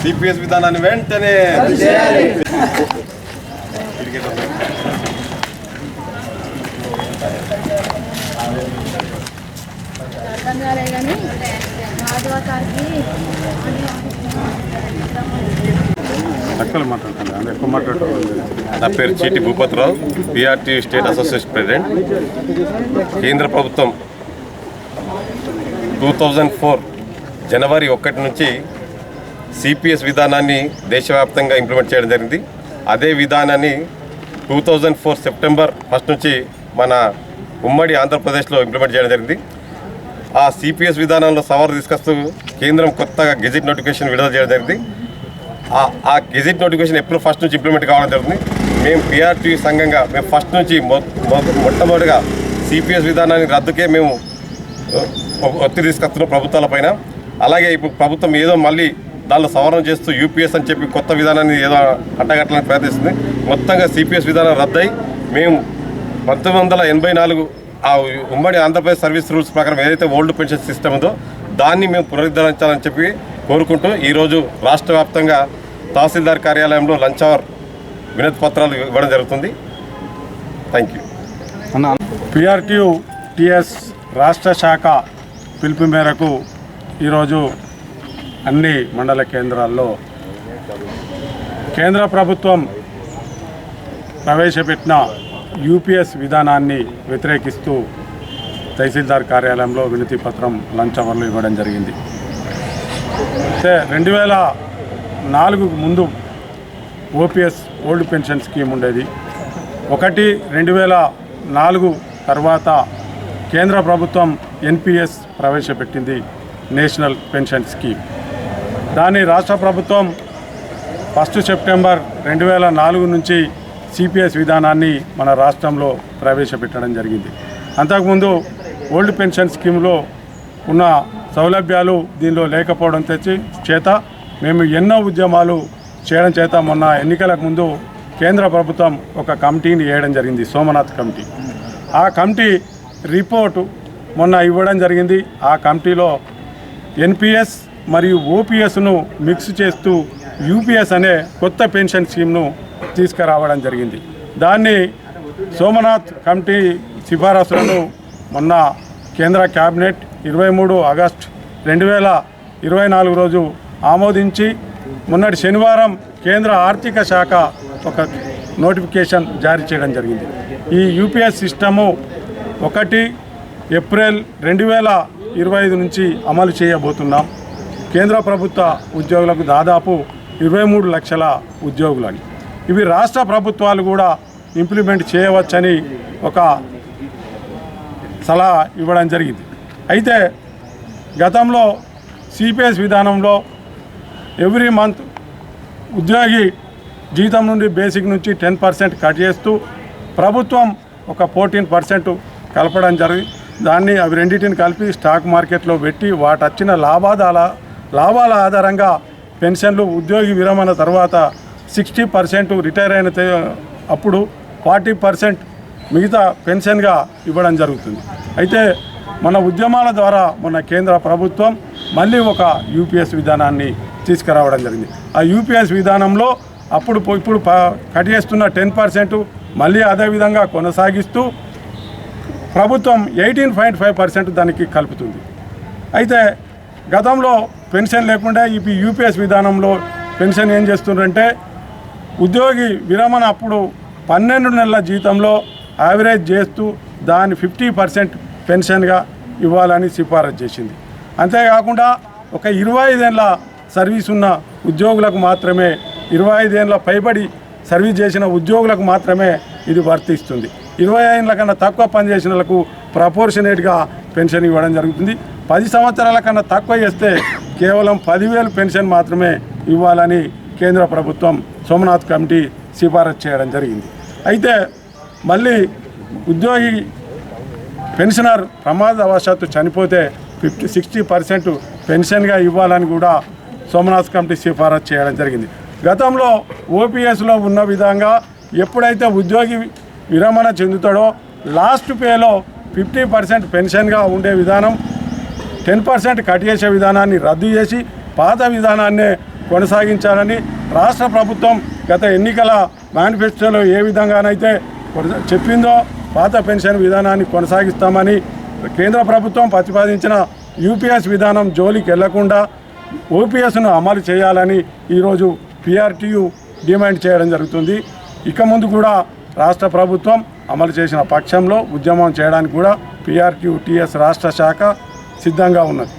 CPS విధానాన్ని వెంటనే నా పేరు Cheeti Bhupathirao, PRT state association president. కేంద్ర ప్రభుత్వం 2004 జనవరి 1 నుంచి సిపిఎస్ విధానాన్ని దేశవ్యాప్తంగా ఇంప్లిమెంట్ చేయడం జరిగింది. అదే విధానాన్ని 2004 సెప్టెంబర్ 1 నుంచి మన ఉమ్మడి ఆంధ్రప్రదేశ్లో ఇంప్లిమెంట్ చేయడం జరిగింది. ఆ సిపిఎస్ విధానంలో సవరణ తీసుకొస్తూ కేంద్రం కొత్తగా గెజిట్ నోటిఫికేషన్ విడుదల చేయడం జరిగింది. ఆ గెజిట్ నోటిఫికేషన్ ఏప్రిల్ 1 నుంచి ఇంప్లిమెంట్ కావడం జరుగుతుంది. మేము పిఆర్టీ సంఘంగా మేము ఫస్ట్ నుంచి మొట్టమొదటిగా సిపిఎస్ విధానాన్ని రద్దుకే మేము ఒత్తిడి తీసుకొస్తున్నాం ప్రభుత్వాల పైన. అలాగే ఇప్పుడు ప్రభుత్వం ఏదో మళ్ళీ దానిలో సవరణ చేస్తూ యూపీఎస్ అని చెప్పి కొత్త విధానాన్ని ఏదో అడ్డగట్టడానికి ప్రయత్నిస్తుంది. మొత్తంగా సిపిఎస్ విధానం రద్దయి మేము 1984 ఆ ఉమ్మడి ఆంధ్రప్రదేశ్ సర్వీస్ రూల్స్ ప్రకారం ఏదైతే ఓల్డ్ పెన్షన్ సిస్టమ్ ఉందో దాన్ని మేము పునరుద్ధరించాలని చెప్పి కోరుకుంటూ ఈరోజు రాష్ట్ర వ్యాప్తంగా తహసీల్దార్ కార్యాలయంలో లంచ్ అవర్ వినతి పత్రాలు ఇవ్వడం జరుగుతుంది. Thank you. పిఆర్టీయు టిఎస్ రాష్ట్ర శాఖ పిలుపు మేరకు ఈరోజు అన్ని మండల కేంద్రాల్లో కేంద్ర ప్రభుత్వం ప్రవేశపెట్టిన యూపీఎస్ విధానాన్ని వ్యతిరేకిస్తూ తహసీల్దార్ కార్యాలయంలో వినతి పత్రం లంచ్ అవర్లు ఇవ్వడం జరిగింది. అయితే 2004 ముందు ఓపీఎస్ ఓల్డ్ పెన్షన్ స్కీమ్ ఉండేది. 2004 తర్వాత కేంద్ర ప్రభుత్వం ఎన్పిఎస్ ప్రవేశపెట్టింది, నేషనల్ పెన్షన్ స్కీమ్. దాన్ని రాష్ట్ర ప్రభుత్వం 1 సెప్టెంబర్ 2004 నుంచి సిపిఎస్ విధానాన్ని మన రాష్ట్రంలో ప్రవేశపెట్టడం జరిగింది. అంతకుముందు ఓల్డ్ పెన్షన్ స్కీమ్లో ఉన్న సౌలభ్యాలు దీనిలో లేకపోవడం చేత మేము ఎన్నో ఉద్యమాలు చేయడం చేత మొన్న ఎన్నికలకు ముందు కేంద్ర ప్రభుత్వం ఒక కమిటీని వేయడం జరిగింది, సోమనాథ్ కమిటీ. ఆ కమిటీ రిపోర్టు మొన్న ఇవ్వడం జరిగింది. ఆ కమిటీలో ఎన్పిఎస్ మరియు ఓపీఎస్ను మిక్స్ చేస్తూ యూపీఎస్ అనే కొత్త పెన్షన్ స్కీమ్ను తీసుకురావడం జరిగింది. దాన్ని సోమనాథ్ కమిటీ సిఫారసులను మొన్న కేంద్ర క్యాబినెట్ 23 ఆగస్టు 2024 రోజు ఆమోదించి మొన్నటి శనివారం కేంద్ర ఆర్థిక శాఖ ఒక నోటిఫికేషన్ జారీ చేయడం జరిగింది. ఈ యూపీఎస్ సిస్టము 1 ఏప్రిల్ 2025 నుంచి అమలు చేయబోతున్నాం. కేంద్ర ప్రభుత్వ ఉద్యోగులకు దాదాపు 23 లక్షల ఉద్యోగులని, ఇవి రాష్ట్ర ప్రభుత్వాలు కూడా ఇంప్లిమెంట్ చేయవచ్చని ఒక సలహా ఇవ్వడం జరిగింది. అయితే గతంలో సిపిఎస్ విధానంలో ఎవ్రీ మంత్ ఉద్యోగి జీతం నుండి బేసిక్ నుంచి 10% కట్ చేస్తూ ప్రభుత్వం ఒక 14% కలపడం జరిగింది. దాన్ని అవి రెండింటిని కలిపి స్టాక్ మార్కెట్లో పెట్టి వాటి వచ్చిన లాభాల ఆధారంగా పెన్షన్లు ఉద్యోగి విరమణ తర్వాత 60% రిటైర్ అయిన అప్పుడు 40% మిగతా పెన్షన్గా ఇవ్వడం జరుగుతుంది. అయితే మన ఉద్యమాల ద్వారా మన కేంద్ర ప్రభుత్వం మళ్ళీ ఒక యూపీఎస్ విధానాన్ని తీసుకురావడం జరిగింది. ఆ యూపీఎస్ విధానంలో ఇప్పుడు కట్ చేస్తున్న 10% మళ్ళీ అదేవిధంగా కొనసాగిస్తూ ప్రభుత్వం 18.5% దానికి కలుపుతుంది. అయితే గతంలో పెన్షన్ లేకుండా ఈ యూపీఎస్ విధానంలో పెన్షన్ ఏం చేస్తుందంటే ఉద్యోగి విరమణ అప్పుడు 12 నెలల జీతంలో యావరేజ్ చేస్తూ దాన్ని 50% పెన్షన్గా ఇవ్వాలని సిఫారసు చేసింది. అంతేకాకుండా ఒక 25 ఏళ్ళ సర్వీస్ ఉన్న ఉద్యోగులకు మాత్రమే, 25 ఏళ్ళ పైబడి సర్వీస్ చేసిన ఉద్యోగులకు మాత్రమే ఇది వర్తిస్తుంది. 20 ఏళ్ళ కన్నా తక్కువ పనిచేసిన వాళ్ళకు ప్రపోర్షనేట్గా పెన్షన్ ఇవ్వడం జరుగుతుంది. 10 సంవత్సరాల కన్నా తక్కువ చేస్తే కేవలం 10,000 పెన్షన్ మాత్రమే ఇవ్వాలని కేంద్ర ప్రభుత్వం సోమనాథ్ కమిటీ సిఫారసు చేయడం జరిగింది. అయితే మళ్ళీ ఉద్యోగి పెన్షనర్ ప్రమాదవశాత్తు చనిపోతే 60% పెన్షన్గా ఇవ్వాలని కూడా సోమనాథ్ కమిటీ సిఫారసు చేయడం జరిగింది. గతంలో ఓపీఎస్లో ఉన్న విధంగా ఎప్పుడైతే ఉద్యోగి విరమణ చెందుతాడో లాస్ట్ పేలో 50% పెన్షన్గా ఉండే విధానం 10% కట్ చేసే విధానాన్ని రద్దు చేసి పాత విధానాన్నే కొనసాగించాలని రాష్ట్ర ప్రభుత్వం గత ఎన్నికల మేనిఫెస్టోలో ఏ విధంగానైతే చెప్పిందో పాత పెన్షన్ విధానాన్ని కొనసాగిస్తామని కేంద్ర ప్రభుత్వం ప్రతిపాదించిన యూపీఎస్ విధానం జోలికి వెళ్లకుండా ఓపీఎస్ను అమలు చేయాలని ఈరోజు పీఆర్టీయూ డిమాండ్ చేయడం జరుగుతుంది. ఇక ముందు కూడా రాష్ట్ర ప్రభుత్వం అమలు చేసిన పక్షంలో ఉద్యమం చేయడానికి కూడా పీఆర్టీయూ టీఎస్ రాష్ట్ర శాఖ సిద్ధంగా ఉన్నది.